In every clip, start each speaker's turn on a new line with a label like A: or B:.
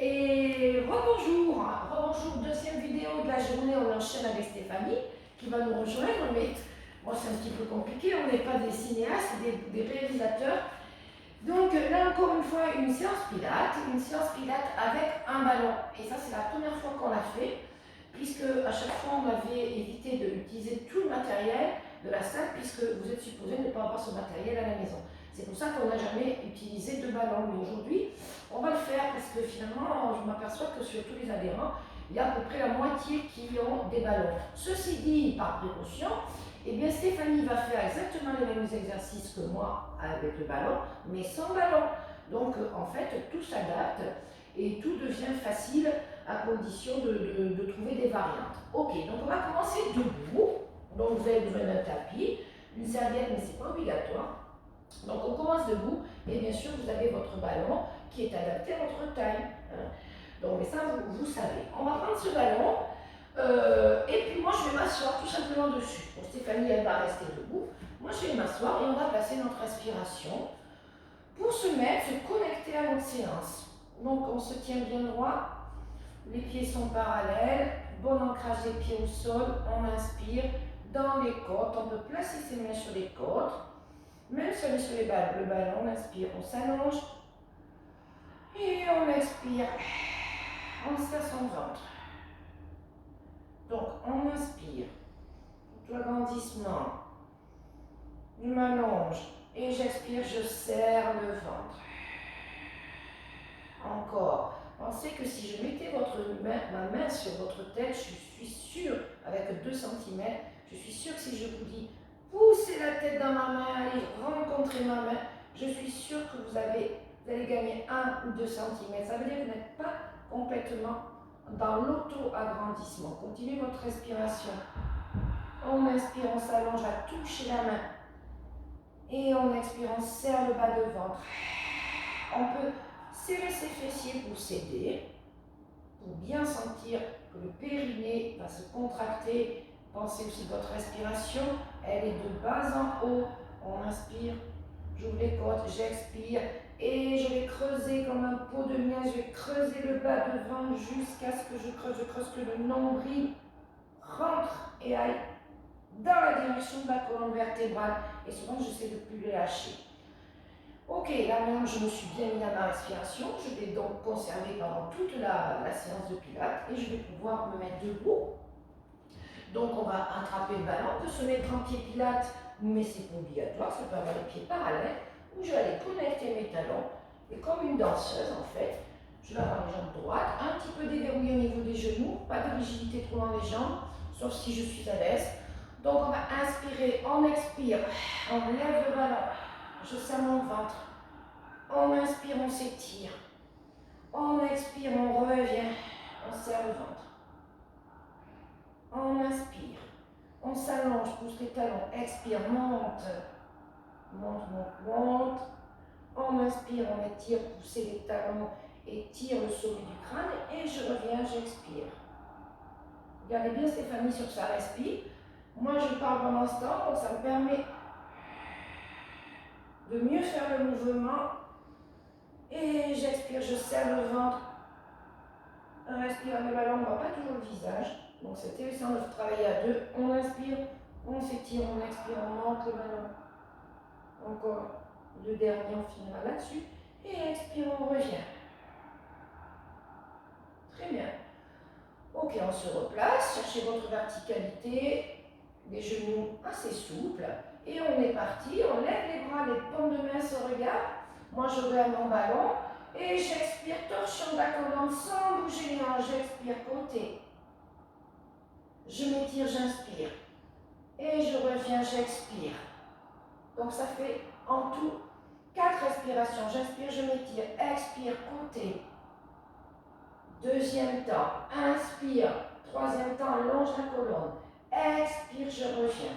A: Et rebonjour, rebonjour, deuxième vidéo de la journée, on enchaîne avec Stéphanie qui va nous rejoindre, mais bon, c'est un petit peu compliqué, on n'est pas des cinéastes, des réalisateurs. Donc là encore une fois, une séance pilates avec un ballon. Et ça c'est la première fois qu'on l'a fait, puisque à chaque fois on avait évité d'utiliser tout le matériel de la salle, puisque vous êtes supposé ne pas avoir ce matériel à la maison. C'est pour ça qu'on n'a jamais utilisé de ballon. Mais aujourd'hui, on va le faire parce que finalement, je m'aperçois que sur tous les adhérents, il y a à peu près la moitié qui ont des ballons. Ceci dit, par précaution, eh bien Stéphanie va faire exactement les mêmes exercices que moi avec le ballon, mais sans ballon. Donc en fait, tout s'adapte et tout devient facile à condition de trouver des variantes. Ok, donc on va commencer debout. Donc vous avez besoin d'un tapis, une serviette, mais ce n'est pas obligatoire. Donc on commence debout et bien sûr vous avez votre ballon qui est adapté à votre taille. Hein. Donc mais ça vous savez. On va prendre ce ballon et puis moi je vais m'asseoir tout simplement dessus. Bon, Stéphanie elle va rester debout. Moi je vais m'asseoir et on va placer notre respiration pour se mettre, se connecter à notre séance. Donc on se tient bien droit, les pieds sont parallèles, bon ancrage des pieds au sol, on inspire dans les côtes, on peut placer ses mains sur les côtes. Même si on est sur le ballon, on inspire, on s'allonge et on expire, on serre son ventre. Donc on inspire, tout l'agrandissement, je m'allonge et j'expire, je serre le ventre. Encore, pensez que si je mettais ma main sur votre tête, je suis sûre, avec 2 cm, je suis sûre que si je vous dis poussez la tête dans ma main, allez rencontrer ma main, je suis sûre que vous allez gagner 1 ou 2 cm. Ça veut dire que vous n'êtes pas complètement dans l'auto-agrandissement. Continuez votre respiration. On inspire, on s'allonge à toucher la main. Et on expire, on serre le bas de ventre. On peut serrer ses fessiers pour s'aider, pour bien sentir que le périnée va se contracter. Pensez aussi que votre respiration, elle est de bas en haut. On inspire, j'ouvre les côtes, j'expire et je vais creuser comme un pot de miel. Je vais creuser le bas de ventre jusqu'à ce que je creuse que le nombril rentre et aille dans la direction de la colonne vertébrale. Et souvent, j'essaie de ne plus les lâcher. Ok, là maintenant je me suis bien mis à ma respiration. Je vais donc conserver pendant toute la séance de pilates et je vais pouvoir me mettre debout. Donc on va attraper le ballon, on peut se mettre en pied pilates, mais c'est pas obligatoire, ça peut avoir les pieds parallèles, où je vais aller connecter mes talons. Et comme une danseuse en fait, je vais avoir les jambes droites, un petit peu déverrouillé au niveau des genoux, pas de rigidité trop dans les jambes, sauf si je suis à l'aise. Donc on va inspirer, on expire, on lève le ballon, je serre mon ventre. On inspire, on s'étire. On expire, on revient, on serre le ventre. On inspire, on s'allonge, pousse les talons, expire, monte. Monte, monte, monte. On inspire, on étire, poussez les talons, étire le sommet du crâne et je reviens, j'expire. Regardez bien Stéphanie sur sa respire. Moi je parle pendant ce temps, donc ça me permet de mieux faire le mouvement. Et j'expire, je serre le ventre. Respire le ballon, on ne voit pas toujours le visage. Donc c'est intéressant de travailler à deux. On inspire, on s'étire, on expire, on monte le ballon. Encore le dernier, on finira là-dessus. Et expire, on revient. Très bien. Ok, on se replace, cherchez votre verticalité, les genoux assez souples. Et on est parti, on lève les bras, les paumes de main se regardent. Moi je regarde mon ballon et j'expire, torsion de la colonne sans bouger les hanches. J'expire, côté. Je m'étire, j'inspire. Et je reviens, j'expire. Donc ça fait en tout 4 respirations. J'inspire, je m'étire, expire, côté. Deuxième temps, inspire. Troisième temps, allonge la colonne. Expire, je reviens.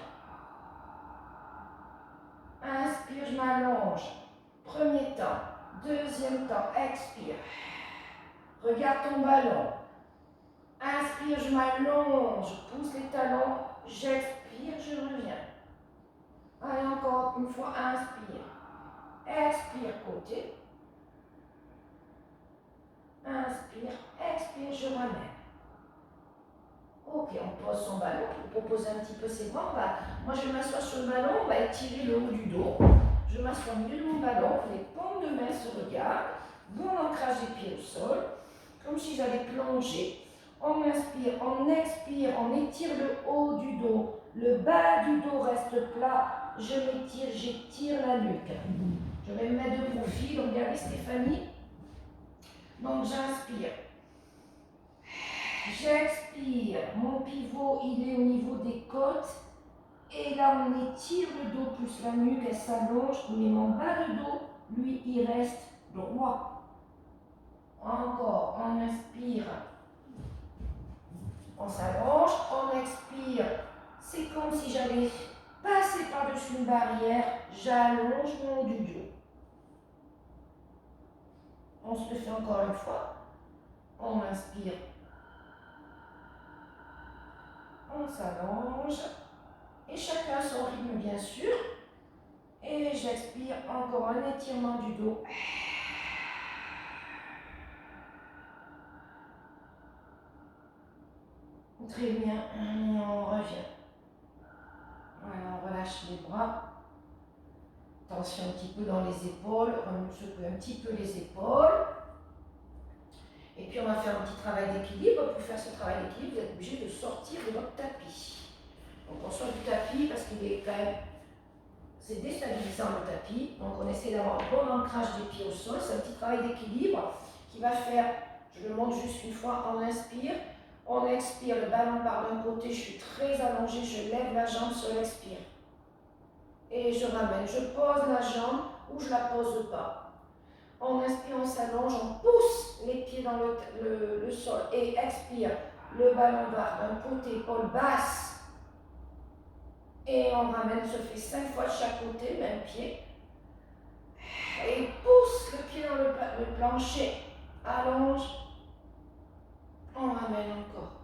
A: Inspire, je m'allonge. Premier temps. Deuxième temps, expire. Regarde ton ballon. Inspire, je m'allonge. Je pousse les talons. J'expire, je reviens. Allez, encore une fois, inspire. Expire, côté. Inspire. inspire, expire, je ramène. Ok, on pose son ballon pour proposer un petit peu ses bras. Moi, je m'assois sur le ballon, on va étirer le haut du dos. Je m'assois au milieu de mon ballon, les paumes de main se regardent, bon ancrage des pieds au sol, comme si j'allais plonger. On inspire, on expire, on étire le haut du dos, le bas du dos reste plat, je m'étire, j'étire la nuque. Je vais me mettre de profil, regardez Stéphanie. Donc j'inspire. J'expire, mon pivot il est au niveau des côtes et là on étire le dos plus la nuque, elle s'allonge, mais mon bas de dos, lui, il reste droit. Encore, on inspire, on s'allonge, on expire, c'est comme si j'allais passer par-dessus une barrière, j'allonge mon haut du dos. On se le fait encore une fois, on inspire. On s'allonge et chacun son rythme bien sûr et j'expire encore un étirement du dos très bien et on revient. Voilà, on relâche les bras, tension un petit peu dans les épaules, on secoue un petit peu les épaules et puis on va faire un petit travail d'équilibre. Pour faire ce travail d'équilibre, vous êtes obligé de sortir de votre tapis. Donc on sort du tapis parce qu'il est quand même, c'est déstabilisant le tapis, donc on essaie d'avoir un bon ancrage des pieds au sol. C'est un petit travail d'équilibre qui va faire, je le montre juste une fois, on inspire, on expire, le ballon part d'un côté, je suis très allongée, je lève la jambe sur l'expire. Et je ramène, je pose la jambe ou je la pose pas. On inspire, on s'allonge, on pousse les pieds dans le sol et expire, le ballon part d'un côté, épaule basse. Et on ramène, on se fait 5 fois de chaque côté, même pied. Et pousse le pied dans le plancher, allonge, on ramène encore.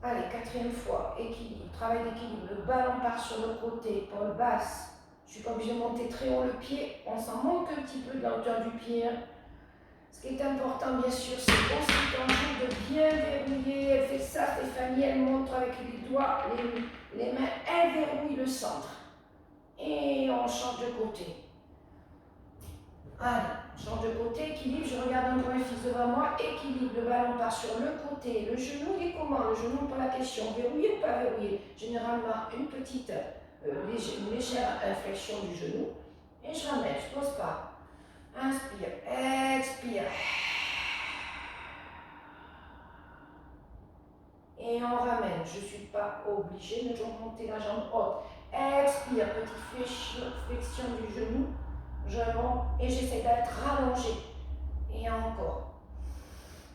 A: Allez, 4e fois, équilibre, travail d'équilibre, le ballon part sur le côté, épaule basse. Je ne suis pas obligée de monter très haut le pied, on s'en manque un petit peu de la hauteur du pied. Ce qui est important, bien sûr, c'est aussi toujours de bien verrouiller. Elle fait ça, Stéphanie, elle montre avec les doigts, les mains, elle verrouille le centre. Et on change de côté. Allez, on change de côté, équilibre, je regarde un point fixe devant moi, équilibre, le ballon part sur le côté, le genou, il est comment? Le genou, pas la question, verrouillé ou pas verrouillé? Généralement, une petite, une légère inflexion du genou. Et je ramène, je ne pose pas. Inspire, expire. Et on ramène, je ne suis pas obligée de remonter la jambe haute. Expire, petite flexion du genou. Je monte et j'essaie d'être rallongée. Et encore.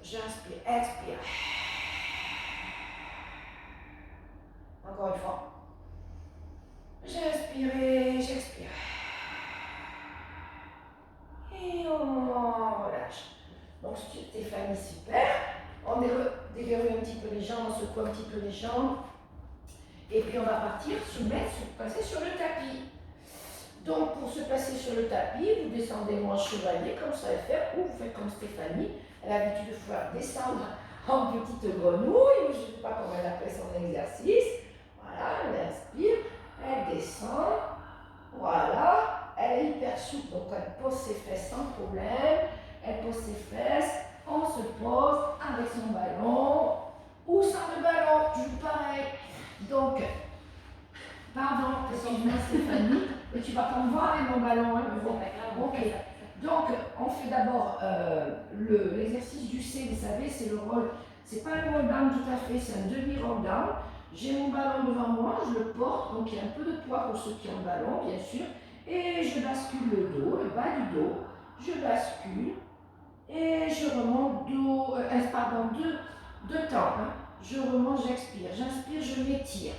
A: J'inspire, expire. Encore une fois. J'inspire et j'expire. Et on relâche. Donc Stéphanie, super. On déverrouille un petit peu les jambes, on secoue un petit peu les jambes. Et puis on va partir, passer sur le tapis. Donc pour se passer sur le tapis, vous descendez en chevalier comme ça va faire, ou vous faites comme Stéphanie. Elle a l'habitude de pouvoir descendre en petite grenouille, je ne sais pas comment elle appelle son exercice. Voilà, elle inspire, elle descend. Voilà, elle est hyper souple, donc elle pose ses fesses sans problème. Elle pose ses fesses, on se pose avec son ballon ou sans le ballon, toujours pareil. Donc, pardon, excuse-moi Stéphanie, mais tu vas pas me voir avec mon ballon, hein, mais bon, ok. Donc, on fait d'abord l'exercice du C, vous savez, c'est le roll, c'est pas le roll down tout à fait, c'est un demi-roll down. J'ai mon ballon devant moi, je le porte, donc il y a un peu de poids pour ceux qui ont le ballon, bien sûr, et je bascule le dos, le bas du dos, je bascule, et je remonte deux temps, hein. Je remonte, j'expire, j'inspire, je m'étire.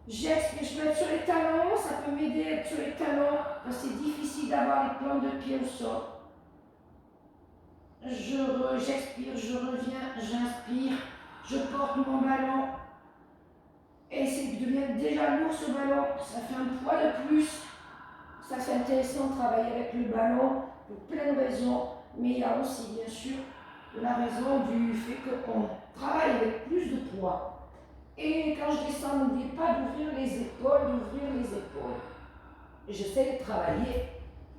A: J'expire, je peux être sur les talons, ça peut m'aider à être sur les talons, parce que c'est difficile d'avoir les plantes de pied au sol. J'expire, je reviens, j'inspire, je porte mon ballon, et c'est devient déjà lourd ce ballon, ça fait un poids de plus. Ça c'est intéressant de travailler avec le ballon pour plein de raisons. mais il y a aussi bien sûr la raison du fait qu'on travaille avec plus de poids. Et quand je descends, n'oubliez pas d'ouvrir les épaules, J'essaie de travailler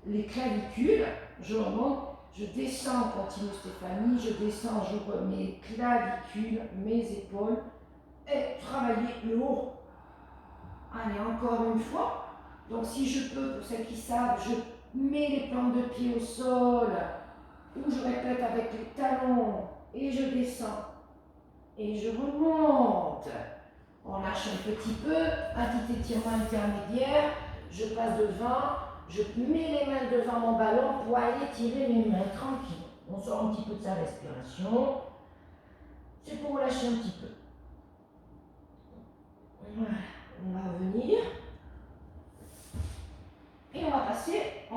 A: les clavicules, je remonte, je descends, continue Stéphanie, je descends, j'ouvre mes clavicules, mes épaules, et travailler le haut. Allez, encore une fois. Donc si je peux, pour celles qui savent, je mets les plantes de pied au sol, ou je répète avec les talons, et je descends, et je remonte. On lâche un petit peu, un petit étirement intermédiaire, je passe devant, je mets les mains devant mon ballon pour aller tirer mes mains tranquille. On sort un petit peu de sa respiration, c'est pour relâcher un petit peu. Voilà, on va revenir. Et on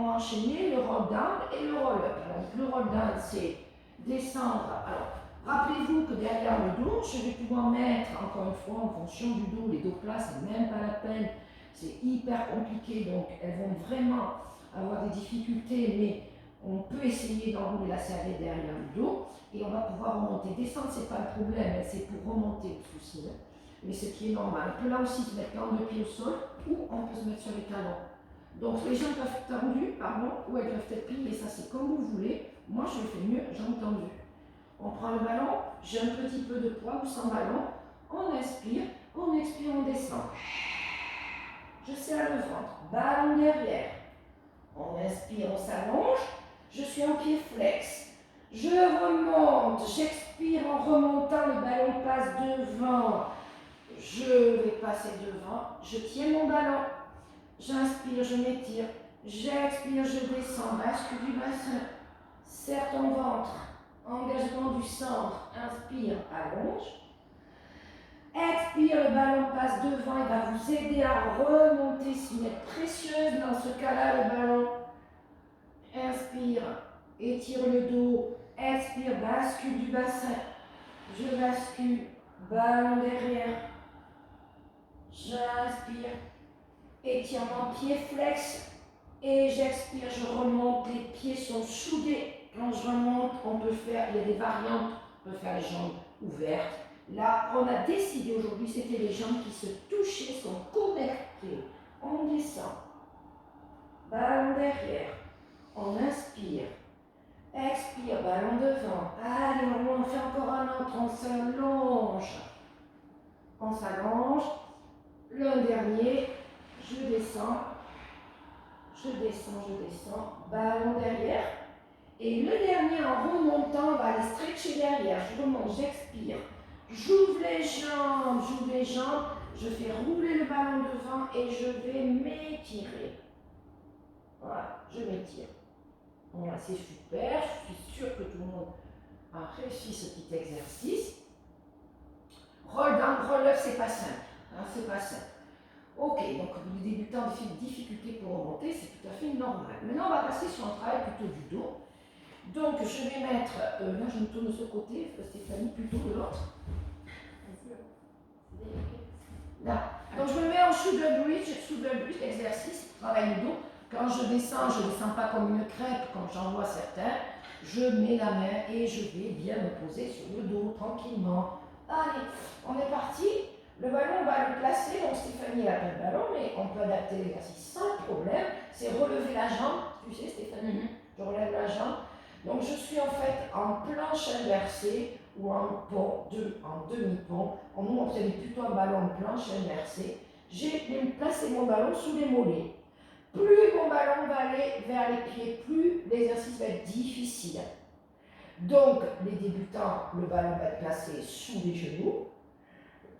A: va enchaîner le roll down et le roll up. Donc le roll down, c'est descendre. Alors, rappelez-vous que derrière le dos, je vais pouvoir mettre, encore une fois, en fonction du dos, les dos plats, c'est même pas la peine, c'est hyper compliqué, donc elles vont vraiment avoir des difficultés, mais on peut essayer d'enrouler la serviette derrière le dos et on va pouvoir remonter. Descendre, c'est pas le problème, c'est pour remonter le souci. Mais ce qui est normal. On peut là aussi se mettre les pieds au sol ou on peut se mettre sur les talons. Donc les jambes peuvent être tendues, ou elles peuvent être pliées, ça c'est comme vous voulez. Moi je le fais mieux, jambes tendues. On prend le ballon, j'ai un petit peu de poids ou sans ballon, on inspire, on expire, on descend. Je serre le ventre, ballon derrière. On inspire, on s'allonge, je suis en pied flex. Je remonte, j'expire en remontant, le ballon passe devant. Je vais passer devant, je tiens mon ballon. J'inspire, je m'étire. J'expire, je descends. Bascule du bassin. Serre ton ventre. Engagement du centre. Inspire, allonge. Expire, le ballon passe devant. Il va vous aider à remonter si vous êtes précieuse. Dans ce cas-là, le ballon. Inspire, étire le dos. Expire, bascule du bassin. Je bascule, ballon derrière. J'inspire. Étirement pied flex et j'expire, je remonte, les pieds sont soudés. Quand je remonte, on peut faire, il y a des variantes, on peut faire les jambes ouvertes. Là, on a décidé aujourd'hui, c'était les jambes qui se touchaient, sont connectées. On descend, ballon derrière, on inspire, expire, ballon devant. Allez, on en fait encore un autre, on s'allonge, l'un dernier. Je descends, ballon derrière. Et le dernier, en remontant, on va aller stretcher derrière. Je remonte, j'expire. J'ouvre les jambes, je fais rouler le ballon devant et je vais m'étirer. Voilà, je m'étire. Voilà, c'est super. Je suis sûre que tout le monde a réussi ce petit exercice. Roll down, roll up, c'est pas simple. C'est pas simple. Ok, donc les débutants ont des difficultés pour remonter, c'est tout à fait normal. Maintenant, on va passer sur un travail plutôt du dos. Donc, je vais mettre, là je me tourne de ce côté, Stéphanie, plutôt de l'autre. Là. Donc, je me mets en shoulder bridge, exercice, travail du dos. Quand je descends pas comme une crêpe, comme j'en vois certains. Je mets la main et je vais bien me poser sur le dos, tranquillement. Allez, on est parti. Le ballon, on va le placer, donc Stéphanie a le ballon, mais on peut adapter l'exercice sans problème. C'est relever la jambe, tu sais Stéphanie, je relève la jambe. Donc je suis en fait en planche inversée ou en pont, en demi-pont. Nous on fait plutôt un ballon en planche inversée. J'ai placé mon ballon sous les mollets. Plus mon ballon va aller vers les pieds, plus l'exercice va être difficile. Donc les débutants, le ballon va être placé sous les genoux.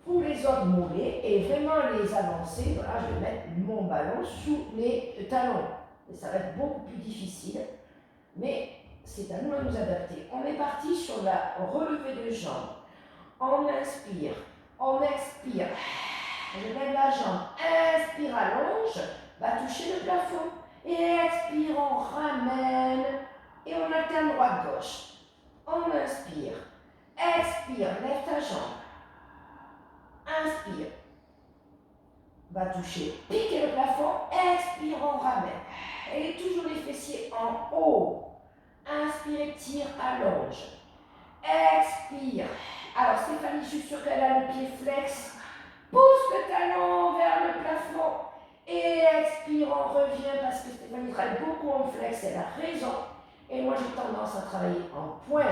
A: Pour les autres mollets et vraiment les avancer, voilà, je vais mettre mon ballon sous les talons. Et ça va être beaucoup plus difficile, mais c'est à nous de nous adapter. On est parti sur la relevée de jambes. On inspire, on expire. Je lève la jambe, inspire, allonge, va toucher le plafond. Et expire, on ramène et on alterne droite-gauche. On inspire, expire, lève ta jambe. Inspire, va toucher, piquer le plafond, expire, on ramène. Et toujours les fessiers en haut. Inspire. Inspire, étire, allonge. Expire. Alors Stéphanie, je suis sûre qu'elle a le pied flex. Pousse le talon vers le plafond. Et expire, on revient parce que Stéphanie travaille beaucoup en flex, elle a raison. Et moi j'ai tendance à travailler en pointe.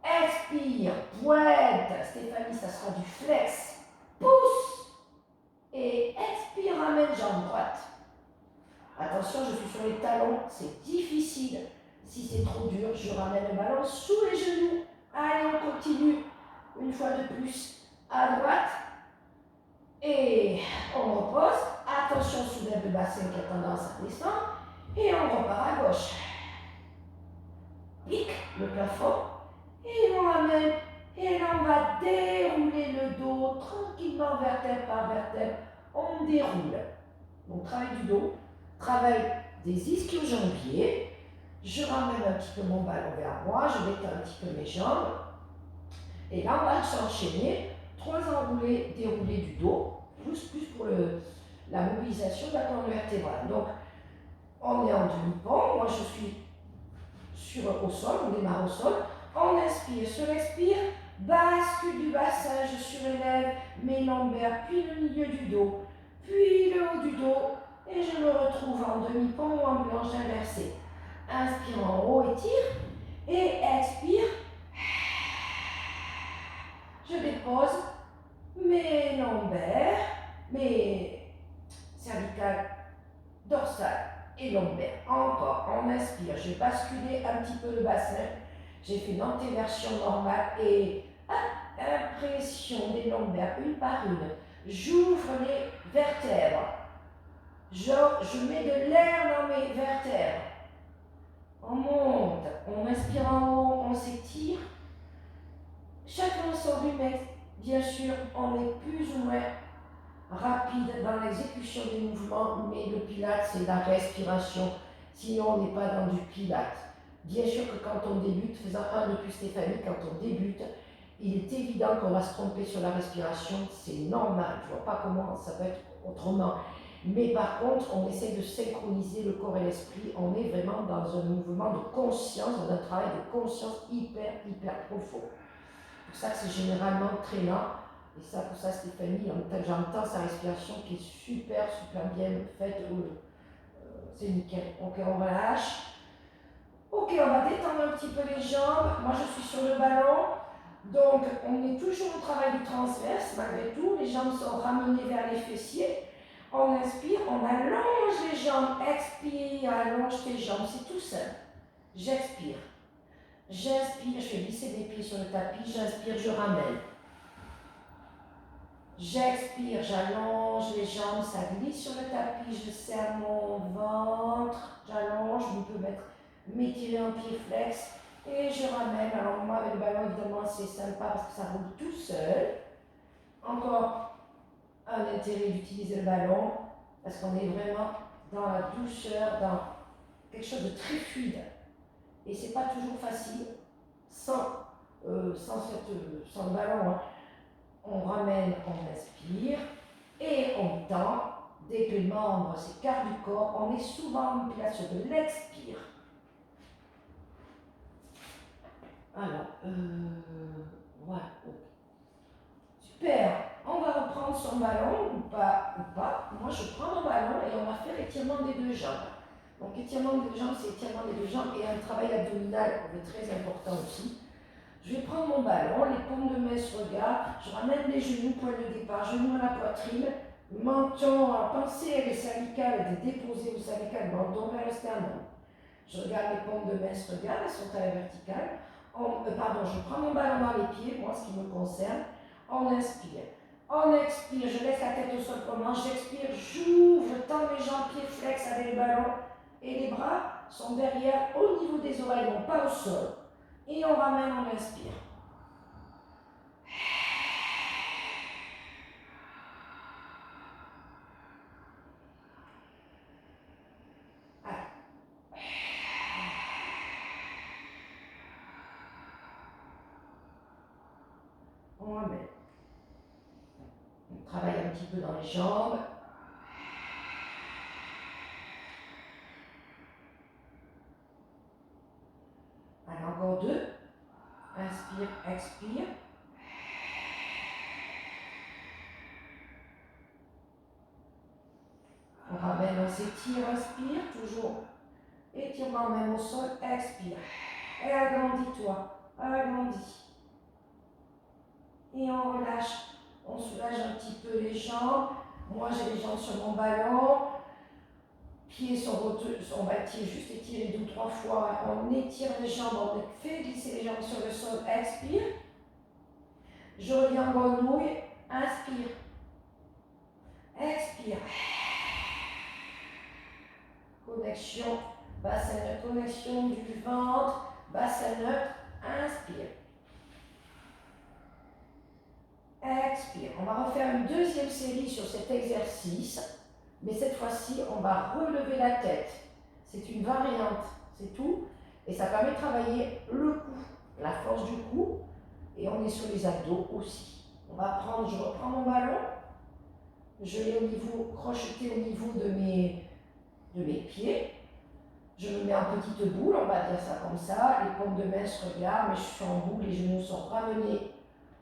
A: Expire, pointe. Stéphanie, ça sera du flex. Pousse. Et expire, ramène jambe droite. Attention, je suis sur les talons, c'est difficile. Si c'est trop dur, je ramène le ballon sous les genoux. Allez, on continue. Une fois de plus, à droite. Et on repose. Attention, on soulève le bassin qui a tendance à descendre. Et on repart à gauche. Pique le plafond. Et on ramène. Et là, on va dérouler le dos tranquillement, vertèbre par vertèbre. On déroule. Donc, travail du dos. Travail des ischio-jambiers. Je ramène un petit peu mon ballon vers moi. Je détends un petit peu mes jambes. Et là, on va s'enchaîner. 3 enroulés, déroulés du dos. Plus pour la mobilisation de la colonne vertébrale. Donc, on est en demi-pont. Moi, je suis au sol. On démarre au sol. On inspire, sur l'expire, bascule du bassin. Je surélève mes lombaires, puis le milieu du dos, puis le haut du dos. Et je me retrouve en demi-pont ou en planche inversée. Inspire en haut, étire. Et expire. Je dépose mes lombaires, mes cervicales, dorsales et lombaires. Encore, on inspire. J'ai basculé un petit peu le bassin. J'ai fait une antéversion normale et impression des lombaires une par une. J'ouvre les vertèbres. Je mets de l'air dans mes vertèbres. On monte, on inspire en haut, on s'étire. Chacun son rythme, bien sûr, on est plus ou moins rapide dans l'exécution des mouvements, mais le pilate, c'est la respiration. Sinon, on n'est pas dans du pilate. Bien sûr que quand on débute, faisant un de plus Stéphanie, quand on débute, il est évident qu'on va se tromper sur la respiration, c'est normal. Je ne vois pas comment ça peut être autrement. Mais par contre, on essaie de synchroniser le corps et l'esprit. On est vraiment dans un mouvement de conscience, dans un travail de conscience hyper profond. C'est pour ça que c'est généralement très lent. Et ça, pour ça, Stéphanie, j'entends sa respiration qui est super bien faite. C'est nickel. Ok, on relâche. Ok, on va détendre un petit peu les jambes. Moi, je suis sur le ballon. Donc, on est toujours au travail du transverse. Malgré tout, les jambes sont ramenées vers les fessiers. On inspire, on allonge les jambes. Expire, allonge tes jambes. C'est tout simple. J'expire. J'inspire, je fais glisser mes pieds sur le tapis. J'inspire, je ramène. J'expire, j'allonge les jambes, ça glisse sur le tapis, je serre mon ventre, j'allonge, je peux m'étirer en pied flex et je ramène. Alors moi avec le ballon évidemment c'est sympa parce que ça roule tout seul. Encore un intérêt d'utiliser le ballon parce qu'on est vraiment dans la douceur, dans quelque chose de très fluide. Et c'est pas toujours facile sans le ballon. Hein. On ramène, on inspire et on tend. Dès que le membre s'écarte du corps, on est souvent en place de l'expire. Alors, voilà. Super. On va reprendre son ballon ou pas. Moi, je prends mon ballon et on va faire étirement des deux jambes. Donc, étirement des deux jambes, c'est étirement des deux jambes et un travail abdominal très important aussi. Je vais prendre mon ballon, les paumes de main se regardent, je ramène les genoux, point de départ, genoux à la poitrine, menton, pensez à les cervicales, de déposer aux cervicales, menton vers le sternum. Je regarde les paumes de main se regardent, elles sont à la verticale. Je prends mon ballon dans les pieds, moi ce qui me concerne. On inspire. On expire, je laisse la tête au sol comment, j'expire, j'ouvre, je tends mes jambes, pieds flex avec le ballon. Et les bras sont derrière, au niveau des oreilles, non pas au sol. Et on ramène, on inspire. Allez. On ramène. On travaille un petit peu dans les jambes. Inspire, expire. On ramène, on s'étire, inspire, toujours. Étirement même au sol, expire. Et agrandis-toi, agrandis. Et on relâche, on soulage un petit peu les jambes. Moi, j'ai les jambes sur mon ballon. Pieds sur votre, on va juste étirer 2 ou 3 fois. On étire les jambes, on fait glisser les jambes sur le sol, expire. Je reviens en grenouille, inspire. Expire. Connexion, bassin neutre, connexion du ventre, bassin neutre, inspire. Expire. On va refaire une deuxième série sur cet exercice, mais cette fois-ci, on va relever la tête. C'est une variante, c'est tout. Et ça permet de travailler le cou, la force du cou, et on est sur les abdos aussi. On va prendre, je reprends mon ballon, je l'ai au niveau, crocheté au niveau de mes pieds. Je me mets en petite boule, on va dire ça comme ça. Les paumes de main se regardent, mais je suis en boule, les genoux sont ramenés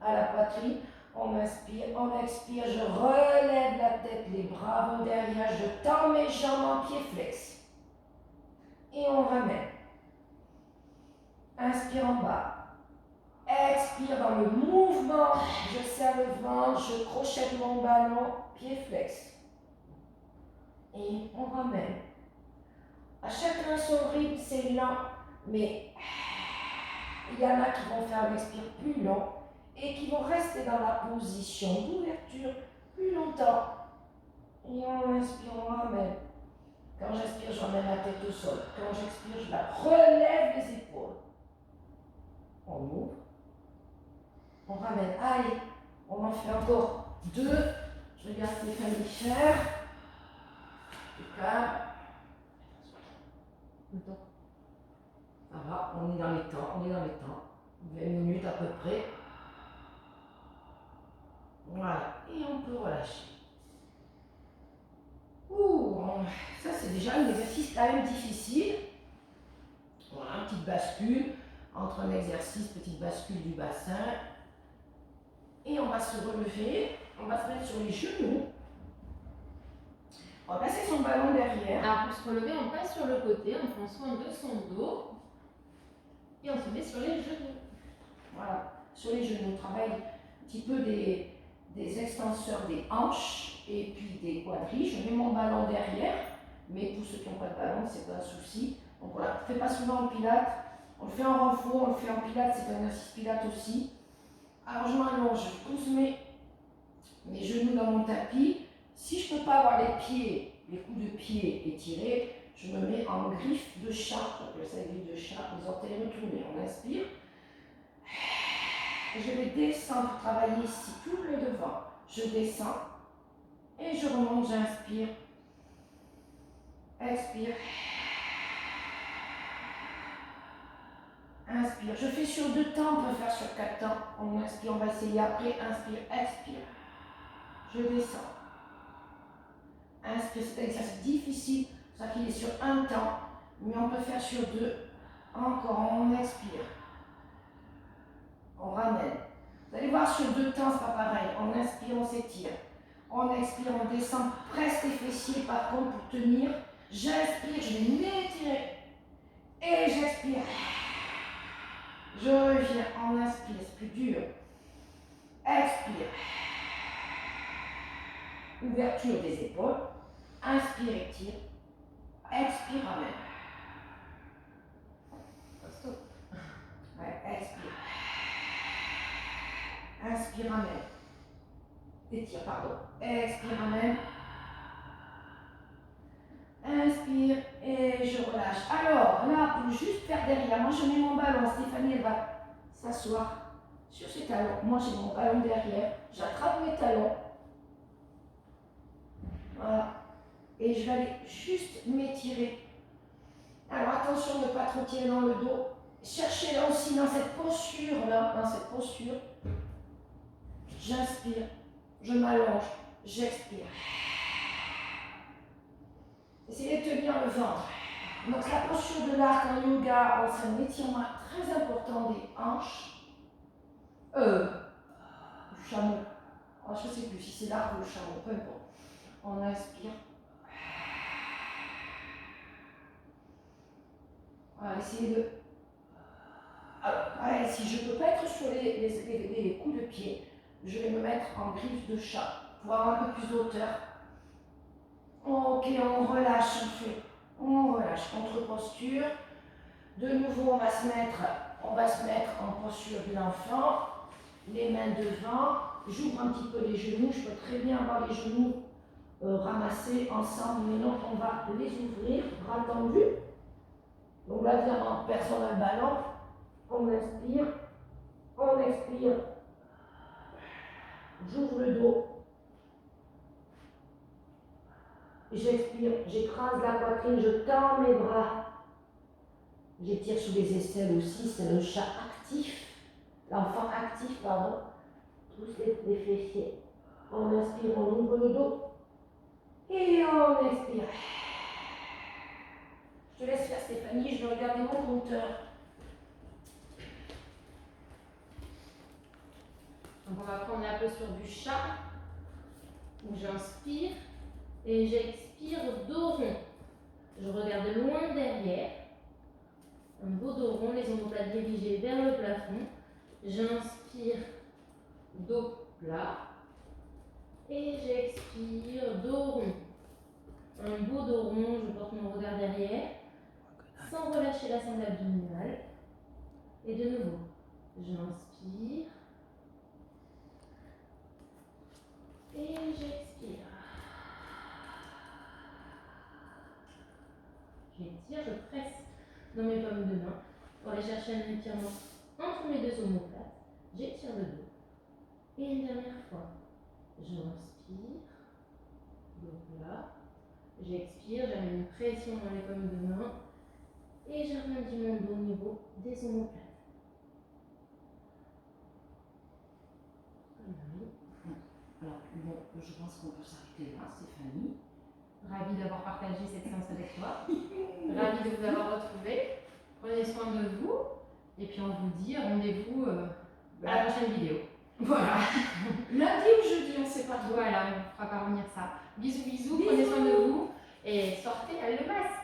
A: à la poitrine. On inspire, on expire, je relève la tête, les bras vont derrière, je tends mes jambes en pied flex. Et on ramène. Inspire en bas. Expire dans le mouvement, je serre le ventre, je crochette mon ballon, pied flex. Et on ramène. À chacun son rythme, c'est lent, mais il y en a qui vont faire un expire plus long et qui vont rester dans la position d'ouverture plus longtemps. Et on inspire, on ramène. Quand j'inspire, je ramène la tête au sol. Quand j'expire, je la relève les épaules. On ouvre. On ramène. Allez, on en fait encore 2. Je regarde Stéphanie faire. Calme. Ça va, on est dans les temps, 20 minutes à peu près. Voilà, et on peut relâcher. Ça c'est déjà un exercice quand même difficile. Voilà, petite bascule, entre un exercice, petite bascule du bassin. Et on va se relever, on va se mettre sur les genoux. On va passer son ballon derrière.
B: Alors pour se relever, on passe sur le côté, on prend soin de son dos. Et on se met sur les genoux.
A: Voilà, sur les genoux, on travaille un petit peu des extenseurs des hanches et puis des quadrilles. Je mets mon ballon derrière, mais pour ceux qui n'ont pas de ballon, c'est pas un souci. Donc voilà, on ne fait pas souvent en pilates, on le fait en renfort, on le fait en pilates, c'est un exercice pilates aussi. Alors je m'allonge, je pousse mes genoux dans mon tapis. Si je ne peux pas avoir les pieds, les coups de pied étirés, je me mets en griffe de chat, j'appelle ça griffe de chat, les orteils retournés. On inspire. Je vais descendre pour travailler ici, tout le devant. Je descends et je remonte, j'inspire. Expire. Inspire. Je fais sur 2 temps, on peut faire sur 4 temps. On inspire, on va essayer après. Inspire, expire. Je descends. Inspire, c'est un exercice difficile, ça qu'il est sur 1 temps, mais on peut faire sur 2. Encore, on expire. On ramène. Vous allez voir sur 2 temps, c'est pas pareil. On inspire, on s'étire. On expire, on descend, presse les fessiers par contre pour tenir. J'inspire, je vais m'étirer. Et j'expire. Je reviens, on inspire, c'est plus dur. Expire. Ouverture des épaules. Inspire, étire. Expire, ramène. Stop. Ouais, expire. Inspire, ramène. Étire, pardon. Expire, ramène. Inspire et je relâche. Alors là, pour juste faire derrière, moi je mets mon ballon. Stéphanie, elle va s'asseoir sur ses talons. Moi j'ai mon ballon derrière. J'attrape mes talons. Voilà. Et je vais aller juste m'étirer. Alors attention de ne pas trop tirer dans le dos. Cherchez là aussi dans cette posture là, dans cette posture. J'inspire, je m'allonge, j'expire. Essayez de tenir le ventre. Donc la posture de l'arc en yoga, c'est un étirement très important des hanches. je ne sais plus si c'est l'arbre ou le charbon, peu importe. On inspire. On va essayer de... Alors, allez, si je ne peux pas être sur les coups de pied, je vais me mettre en griffe de chat pour avoir un peu plus de hauteur. Ok, on relâche, on relâche, contre-posture. De nouveau, on va se mettre en posture de l'enfant, les mains devant. J'ouvre un petit peu les genoux, je peux très bien avoir les genoux ramassés ensemble, mais non, on va les ouvrir, bras tendus. Donc là, évidemment, personne n'a le ballon. On inspire, on expire. J'ouvre le dos. J'expire, j'écrase la poitrine, je tends mes bras. J'étire sous les aisselles aussi, c'est le chat actif, l'enfant actif, pardon. Tous les fessiers. On inspire, on ouvre le dos. Et on expire. Je te laisse faire Stéphanie, je vais regarder mon compteur.
B: Donc on va prendre la posture du chat, où j'inspire et j'expire dos rond. Je regarde loin derrière, un beau dos rond, les omoplates dirigées vers le plafond. J'inspire, dos plat, et j'expire, dos rond. Un beau dos rond, je porte mon regard derrière, sans relâcher la sangle abdominale. Et de nouveau, j'inspire. Et j'expire. J'étire, je presse dans mes pommes de main pour aller chercher un étirement entre mes deux omoplates. J'étire le dos. Et une dernière fois, j'inspire, dos plat. J'expire, j'amène une pression dans les pommes de main. Et j'arrondis mon dos au niveau des omoplates.
C: Alors, bon, je pense qu'on peut s'arrêter là, Stéphanie.
B: Ravie d'avoir partagé cette séance avec toi. Ravie de vous avoir retrouvé. Prenez soin de vous. Et puis on vous dit rendez-vous à la prochaine vidéo.
A: Voilà. Lundi ou jeudi, on ne sait pas trop.
B: Voilà, on fera parvenir ça. Bisous, bisous, prenez soin de vous. Et sortez le masque.